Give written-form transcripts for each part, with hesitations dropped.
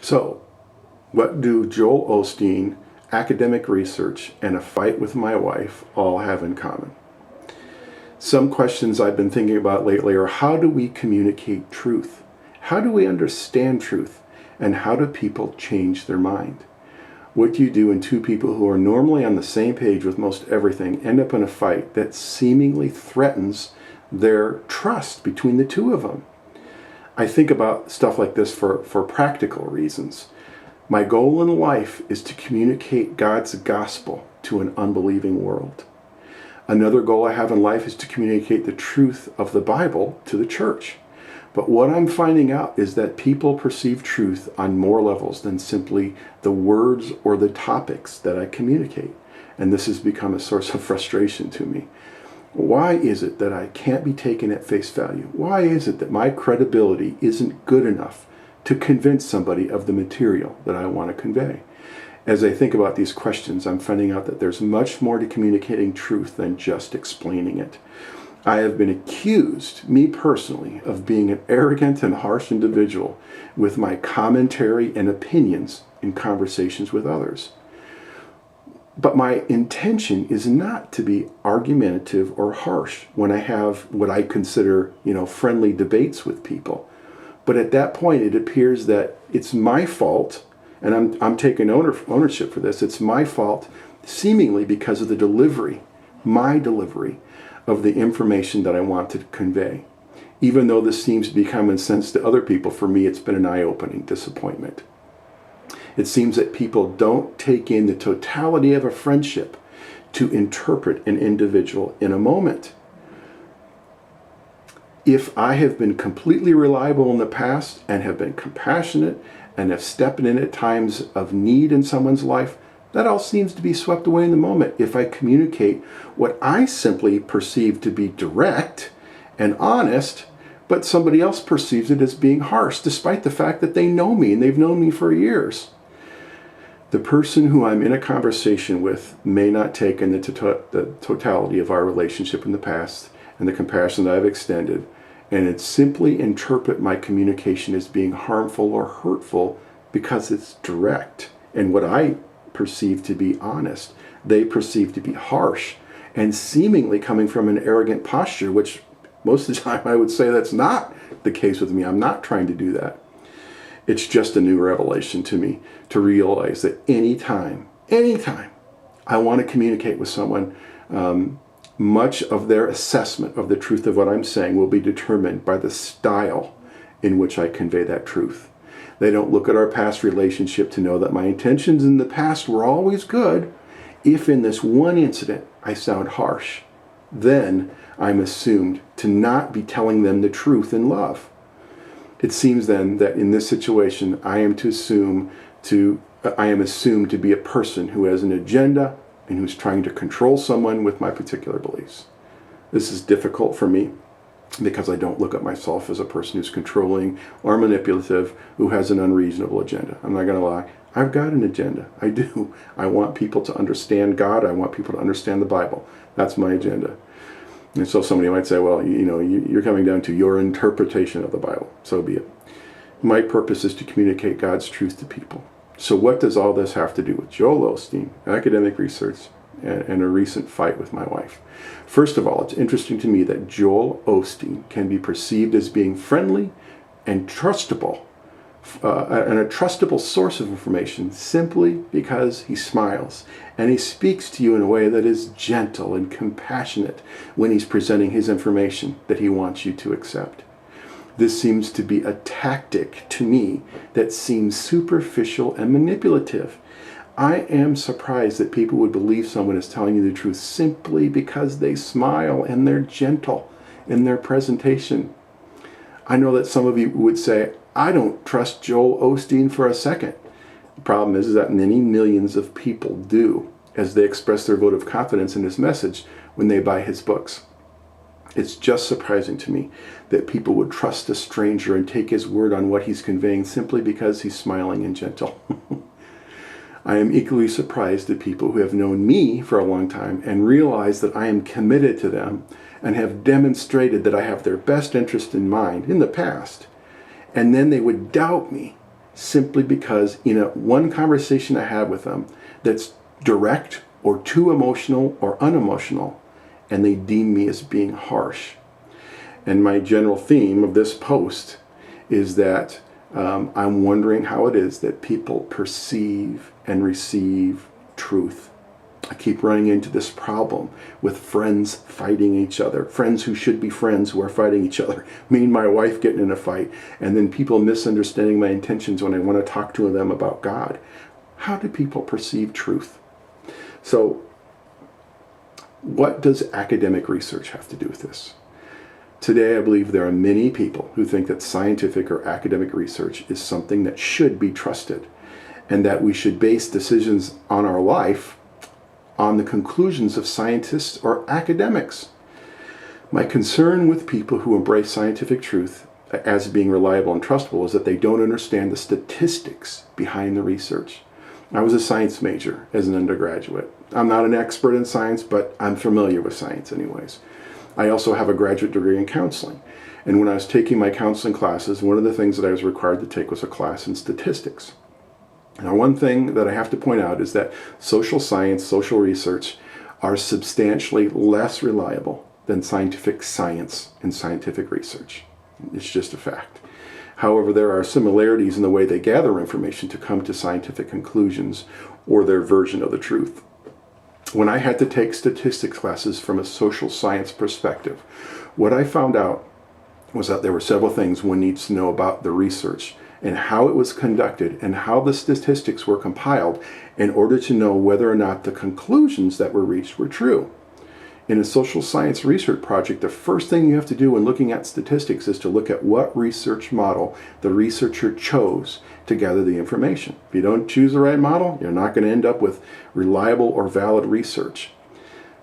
So, what do Joel Osteen, academic research, and a fight with my wife all have in common? Some questions I've been thinking about lately are, how do we communicate truth? How do we understand truth? And how do people change their mind? What do you do when two people who are normally on the same page with most everything end up in a fight that seemingly threatens their trust between the two of them? I think about stuff like this for practical reasons. My goal in life is to communicate God's gospel to an unbelieving world. Another goal I have in life is to communicate the truth of the Bible to the church. But what I'm finding out is that people perceive truth on more levels than simply the words or the topics that I communicate. And this has become a source of frustration to me. Why is it that I can't be taken at face value? Why is it that my credibility isn't good enough to convince somebody of the material that I want to convey? As I think about these questions, I'm finding out that there's much more to communicating truth than just explaining it. I have been accused, me personally, of being an arrogant and harsh individual with my commentary and opinions in conversations with others. But my intention is not to be argumentative or harsh when I have what I consider, friendly debates with people. But at that point, it appears that it's my fault, and I'm taking ownership for this. It's my fault, seemingly because of the delivery, my delivery of the information that I want to convey. Even though this seems to be common sense to other people, for me it's been an eye-opening disappointment. It seems that people don't take in the totality of a friendship to interpret an individual in a moment. If I have been completely reliable in the past and have been compassionate and have stepped in at times of need in someone's life, that all seems to be swept away in the moment if I communicate what I simply perceive to be direct and honest, but somebody else perceives it as being harsh, despite the fact that they know me and they've known me for years. The person who I'm in a conversation with may not take in the totality of our relationship in the past and the compassion that I've extended, and it simply interpret my communication as being harmful or hurtful because it's direct. And what I perceive to be honest, they perceive to be harsh and seemingly coming from an arrogant posture, which most of the time I would say that's not the case with me. I'm not trying to do that. It's just a new revelation to me to realize that anytime I want to communicate with someone, much of their assessment of the truth of what I'm saying will be determined by the style in which I convey that truth. They don't look at our past relationship to know that my intentions in the past were always good. If in this one incident I sound harsh, then I'm assumed to not be telling them the truth in love. It seems then that in this situation I am assumed to be a person who has an agenda and who's trying to control someone with my particular beliefs. This is difficult for me because I don't look at myself as a person who's controlling or manipulative, who has an unreasonable agenda. I'm not going to lie. I've got an agenda. I do. I want people to understand God. I want people to understand the Bible. That's my agenda. And so somebody might say, well, you're coming down to your interpretation of the Bible. So be it. My purpose is to communicate God's truth to people. So what does all this have to do with Joel Osteen, academic research, and a recent fight with my wife? First of all, it's interesting to me that Joel Osteen can be perceived as being friendly and trustable, and a trustable source of information simply because he smiles and he speaks to you in a way that is gentle and compassionate when he's presenting his information that he wants you to accept. This seems to be a tactic to me that seems superficial and manipulative. I am surprised that people would believe someone is telling you the truth simply because they smile and they're gentle in their presentation. I know that some of you would say, I don't trust Joel Osteen for a second. The problem is that many millions of people do, as they express their vote of confidence in his message when they buy his books. It's just surprising to me that people would trust a stranger and take his word on what he's conveying simply because he's smiling and gentle. I am equally surprised at people who have known me for a long time and realize that I am committed to them and have demonstrated that I have their best interest in mind in the past. And then they would doubt me simply because in one conversation I had with them that's direct or too emotional or unemotional, and they deem me as being harsh. And my general theme of this post is that I'm wondering how it is that people perceive and receive truth. I keep running into this problem with friends fighting each other, friends who should be friends who are fighting each other, me and my wife getting in a fight, and then people misunderstanding my intentions when I want to talk to them about God. How do people perceive truth? So, what does academic research have to do with this? Today, I believe there are many people who think that scientific or academic research is something that should be trusted, and that we should base decisions on our life on the conclusions of scientists or academics. My concern with people who embrace scientific truth as being reliable and trustable is that they don't understand the statistics behind the research. I was a science major as an undergraduate. I'm not an expert in science, but I'm familiar with science anyways. I also have a graduate degree in counseling. And when I was taking my counseling classes, one of the things that I was required to take was a class in statistics. Now, one thing that I have to point out is that social science, social research are substantially less reliable than scientific science and scientific research. It's just a fact. However, there are similarities in the way they gather information to come to scientific conclusions or their version of the truth. When I had to take statistics classes from a social science perspective, what I found out was that there were several things one needs to know about the research and how it was conducted and how the statistics were compiled in order to know whether or not the conclusions that were reached were true. In a social science research project, the first thing you have to do when looking at statistics is to look at what research model the researcher chose to gather the information. If you don't choose the right model, you're not going to end up with reliable or valid research.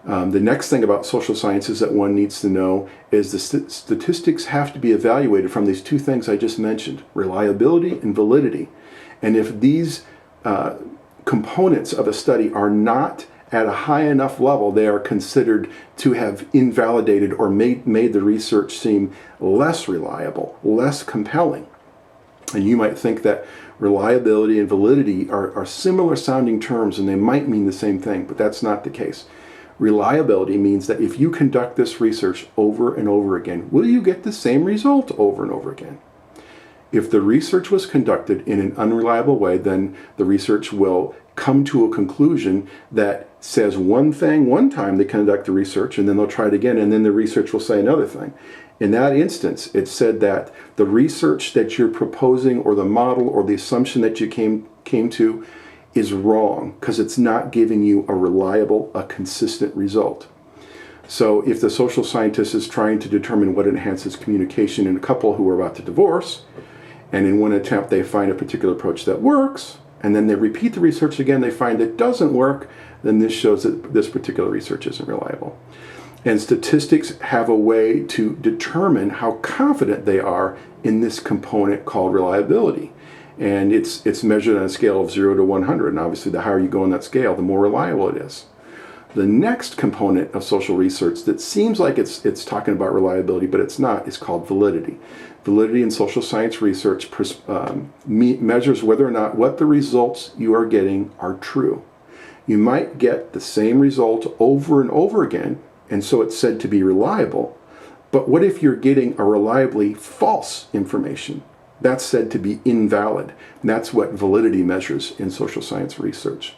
The next thing about social sciences that one needs to know is the statistics have to be evaluated from these two things I just mentioned, reliability and validity. And if these components of a study are not at a high enough level, they are considered to have invalidated or made the research seem less reliable, less compelling. And you might think that reliability and validity are similar sounding terms and they might mean the same thing, but that's not the case. Reliability means that if you conduct this research over and over again, will you get the same result over and over again? If the research was conducted in an unreliable way, then the research will come to a conclusion that says one thing one time they conduct the research, and then they'll try it again, and then the research will say another thing. In that instance, it said that the research that you're proposing or the model or the assumption that you came to is wrong because it's not giving you a reliable, a consistent result. So if the social scientist is trying to determine what enhances communication in a couple who are about to divorce, and in one attempt they find a particular approach that works, and then they repeat the research again, they find it doesn't work, then this shows that this particular research isn't reliable. And statistics have a way to determine how confident they are in this component called reliability. And it's measured on a scale of 0 to 100. And obviously, the higher you go on that scale, the more reliable it is. The next component of social research that seems like it's talking about reliability, but it's not, is called validity. Validity in social science research measures whether or not what the results you are getting are true. You might get the same result over and over again, and so it's said to be reliable. But what if you're getting a reliably false information? That's said to be invalid. And that's what validity measures in social science research.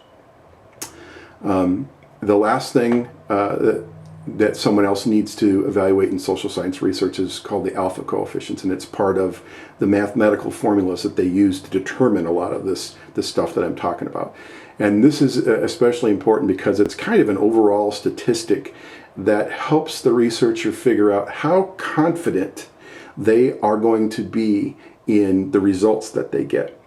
The last thing that someone else needs to evaluate in social science research is called the alpha coefficients, and it's part of the mathematical formulas that they use to determine a lot of this stuff that I'm talking about. And this is especially important because it's kind of an overall statistic that helps the researcher figure out how confident they are going to be in the results that they get.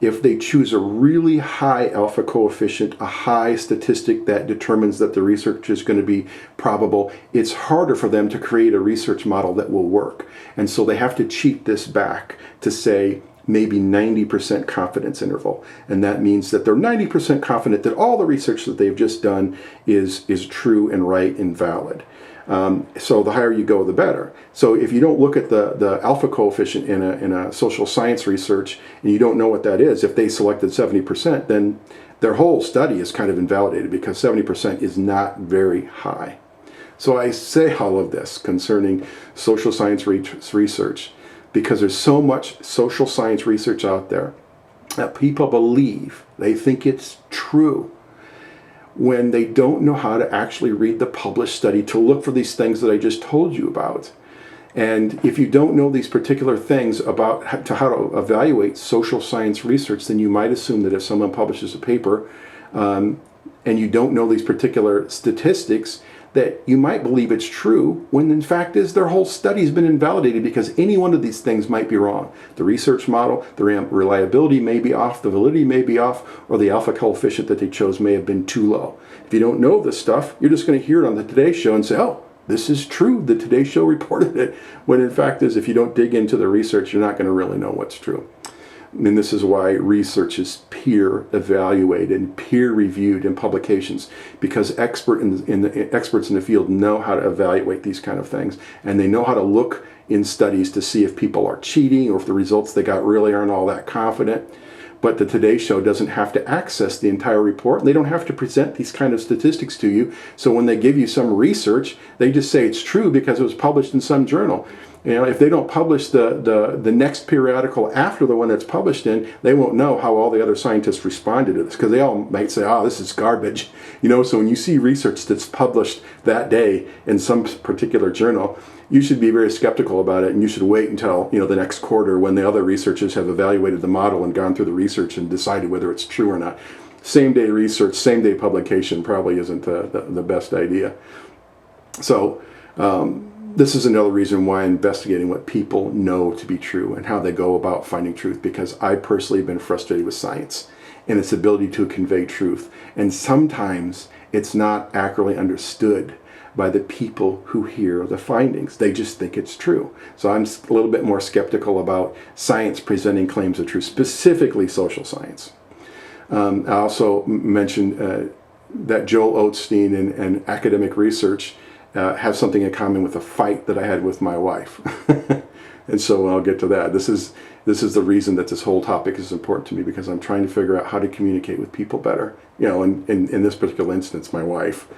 If they choose a really high alpha coefficient, a high statistic that determines that the research is going to be probable, it's harder for them to create a research model that will work. And so they have to cheat this back to say maybe 90% confidence interval. And that means that they're 90% confident that all the research that they've just done is true and right and valid. So the higher you go, the better. So if you don't look at the alpha coefficient in a social science research, and you don't know what that is, if they selected 70%, then their whole study is kind of invalidated, because 70% is not very high. So I say all of this concerning social science research because there's so much social science research out there that people believe, they think it's true, when they don't know how to actually read the published study to look for these things that I just told you about. And if you don't know these particular things about how to evaluate social science research, then you might assume that if someone publishes a paper and you don't know these particular statistics, that you might believe it's true, when in fact is their whole study has been invalidated, because any one of these things might be wrong. The research model, the reliability may be off, the validity may be off, or the alpha coefficient that they chose may have been too low. If you don't know this stuff, you're just going to hear it on the Today Show and say, oh, this is true, the Today Show reported it, when in fact is, if you don't dig into the research, you're not going to really know what's true. And this is why research is peer evaluated and peer reviewed in publications, because experts in the field know how to evaluate these kind of things, and they know how to look in studies to see if people are cheating or if the results they got really aren't all that confident. But the Today Show doesn't have to access the entire report, and they don't have to present these kind of statistics to you. So when they give you some research, they just say it's true because it was published in some journal. You know, if they don't publish the next periodical after the one that's published in, they won't know how all the other scientists responded to this, because they all might say, oh, this is garbage. You know, so when you see research that's published that day in some particular journal, you should be very skeptical about it, and you should wait until, you know, the next quarter when the other researchers have evaluated the model and gone through the research and decided whether it's true or not. Same day research, same day publication probably isn't the best idea. So this is another reason why I'm investigating what people know to be true and how they go about finding truth, because I personally have been frustrated with science and its ability to convey truth. And sometimes it's not accurately understood by the people who hear the findings. They just think it's true. So I'm a little bit more skeptical about science presenting claims of truth, specifically social science. I also mentioned that Joel Osteen and academic research have something in common with a fight that I had with my wife. And so I'll get to that. This is the reason that this whole topic is important to me, because I'm trying to figure out how to communicate with people better. You know, in this particular instance, my wife.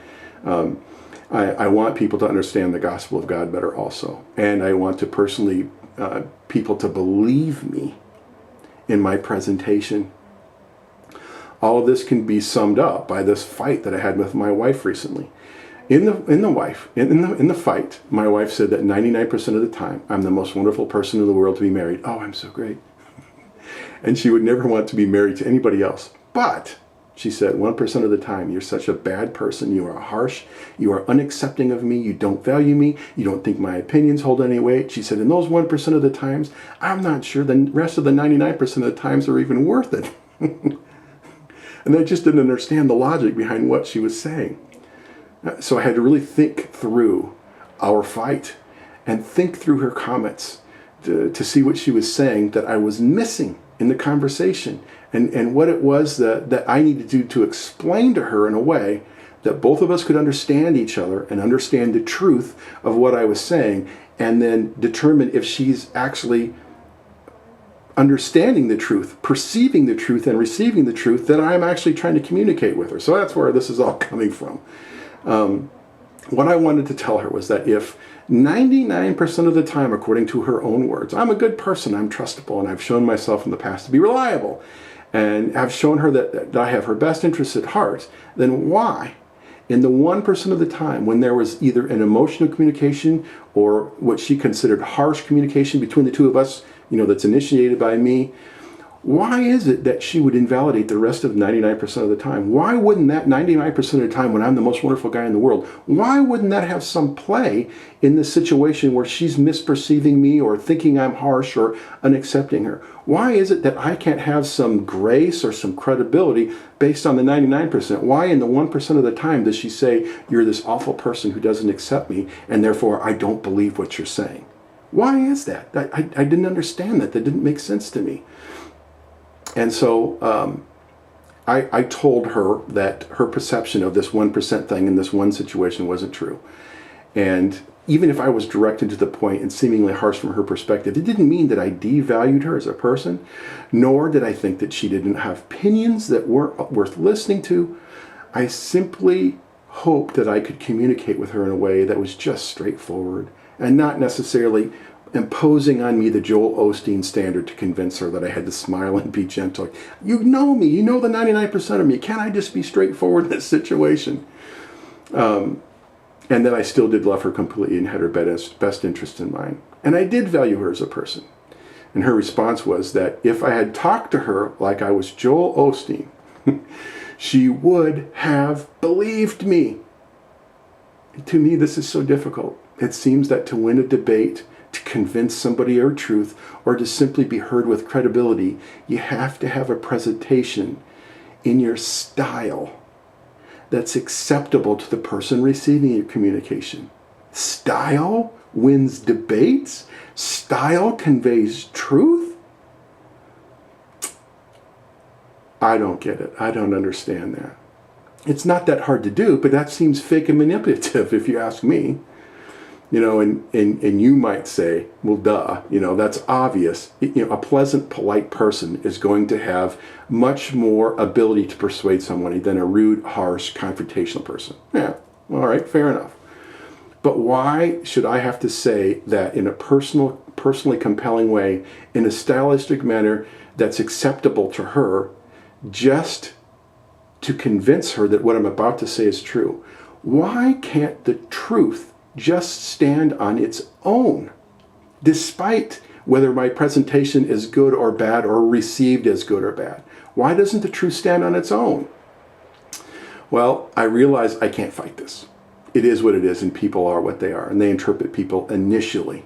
I want people to understand the gospel of God better also. And I want to personally, people to believe me in my presentation. All of this can be summed up by this fight that I had with my wife recently. In the fight, my wife said that 99% of the time, I'm the most wonderful person in the world to be married. Oh, I'm so great. And she would never want to be married to anybody else. But she said, 1% of the time, you're such a bad person. You are harsh. You are unaccepting of me. You don't value me. You don't think my opinions hold any weight. She said, in those 1% of the times, I'm not sure the rest of the 99% of the times are even worth it. And I just didn't understand the logic behind what she was saying. So I had to really think through our fight and think through her comments to see what she was saying that I was missing in the conversation, and what it was that I needed to do to explain to her in a way that both of us could understand each other and understand the truth of what I was saying, and then determine if she's actually understanding the truth, perceiving the truth, and receiving the truth that I'm actually trying to communicate with her. So that's where this is all coming from. What I wanted to tell her was that if 99% of the time, according to her own words, I'm a good person, I'm trustable, and I've shown myself in the past to be reliable, and I've shown her that I have her best interests at heart, then why, in the 1% of the time when there was either an emotional communication or what she considered harsh communication between the two of us, you know, that's initiated by me, why is it that she would invalidate the rest of 99% of the time? Why wouldn't that 99% of the time, when I'm the most wonderful guy in the world, why wouldn't that have some play in the situation where she's misperceiving me or thinking I'm harsh or unaccepting her? Why is it that I can't have some grace or some credibility based on the 99%? Why in the 1% of the time does she say, you're this awful person who doesn't accept me, and therefore I don't believe what you're saying? Why is that? I didn't understand that. That didn't make sense to me. And so I told her that her perception of this 1% thing in this one situation wasn't true. And even if I was directed to the point and seemingly harsh from her perspective, it didn't mean that I devalued her as a person, nor did I think that she didn't have opinions that weren't worth listening to. I simply hoped that I could communicate with her in a way that was just straightforward and not necessarily imposing on me the Joel Osteen standard to convince her that I had to smile and be gentle. You know me, you know the 99% of me. Can't I just be straightforward in this situation? And then I still did love her completely and had her best interest in mind. And I did value her as a person. And her response was that if I had talked to her like I was Joel Osteen, she would have believed me. To me, this is so difficult. It seems that to win a debate, to convince somebody of truth, or to simply be heard with credibility, you have to have a presentation in your style that's acceptable to the person receiving your communication. Style wins debates? Style conveys truth? I don't get it. I don't understand that. It's not that hard to do, but that seems fake and manipulative if you ask me. And you might say, well, duh, that's obvious. A pleasant, polite person is going to have much more ability to persuade somebody than a rude, harsh, confrontational person. Yeah, all right, fair enough. But why should I have to say that in a personally compelling way, in a stylistic manner that's acceptable to her, just to convince her that what I'm about to say is true? Why can't the truth just stand on its own, despite whether my presentation is good or bad or received as good or bad? Why doesn't the truth stand on its own? Well, I realize I can't fight this. It is what it is, and people are what they are, and they interpret people initially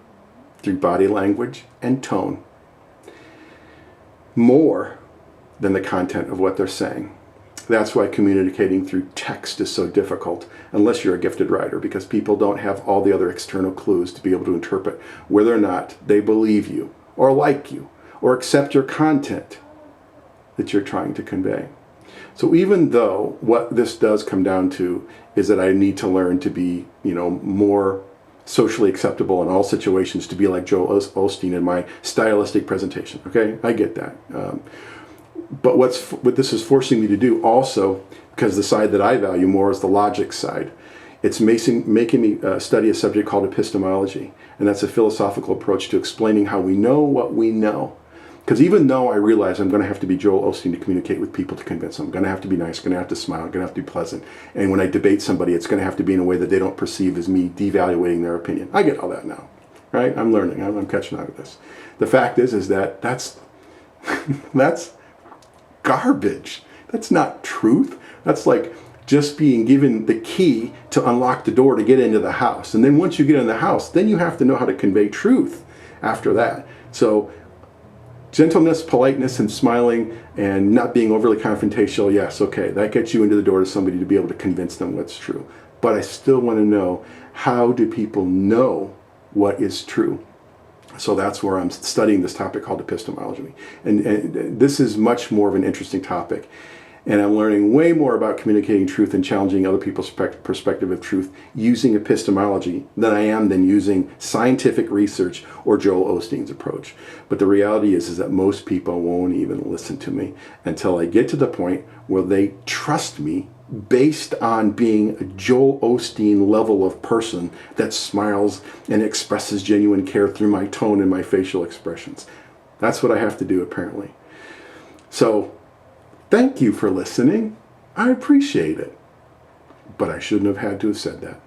through body language and tone more than the content of what they're saying. That's why communicating through text is so difficult, unless you're a gifted writer, because people don't have all the other external clues to be able to interpret whether or not they believe you, or like you, or accept your content that you're trying to convey. So even though what this does come down to is that I need to learn to be, more socially acceptable in all situations, to be like Joel Osteen in my stylistic presentation, okay? I get that. But what this is forcing me to do also, because the side that I value more is the logic side, it's making me study a subject called epistemology. And that's a philosophical approach to explaining how we know what we know. Because even though I realize I'm going to have to be Joel Osteen to communicate with people, to convince them, I'm going to have to be nice, going to have to smile, going to have to be pleasant. And when I debate somebody, it's going to have to be in a way that they don't perceive as me devaluating their opinion. I get all that now, right? I'm learning. I'm catching on to this. The fact is that that's garbage. That's not truth. That's like just being given the key to unlock the door to get into the house. And then once you get in the house, then you have to know how to convey truth after that. So gentleness, politeness, and smiling and not being overly confrontational, yes, okay, that gets you into the door to somebody to be able to convince them what's true. But I still want to know, how do people know what is true? So that's where I'm studying this topic called epistemology. And this is much more of an interesting topic. And I'm learning way more about communicating truth and challenging other people's perspective of truth using epistemology than I am using scientific research or Joel Osteen's approach. But the reality is that most people won't even listen to me until I get to the point where they trust me based on being a Joel Osteen level of person that smiles and expresses genuine care through my tone and my facial expressions. That's what I have to do, apparently. So, thank you for listening. I appreciate it. But I shouldn't have had to have said that.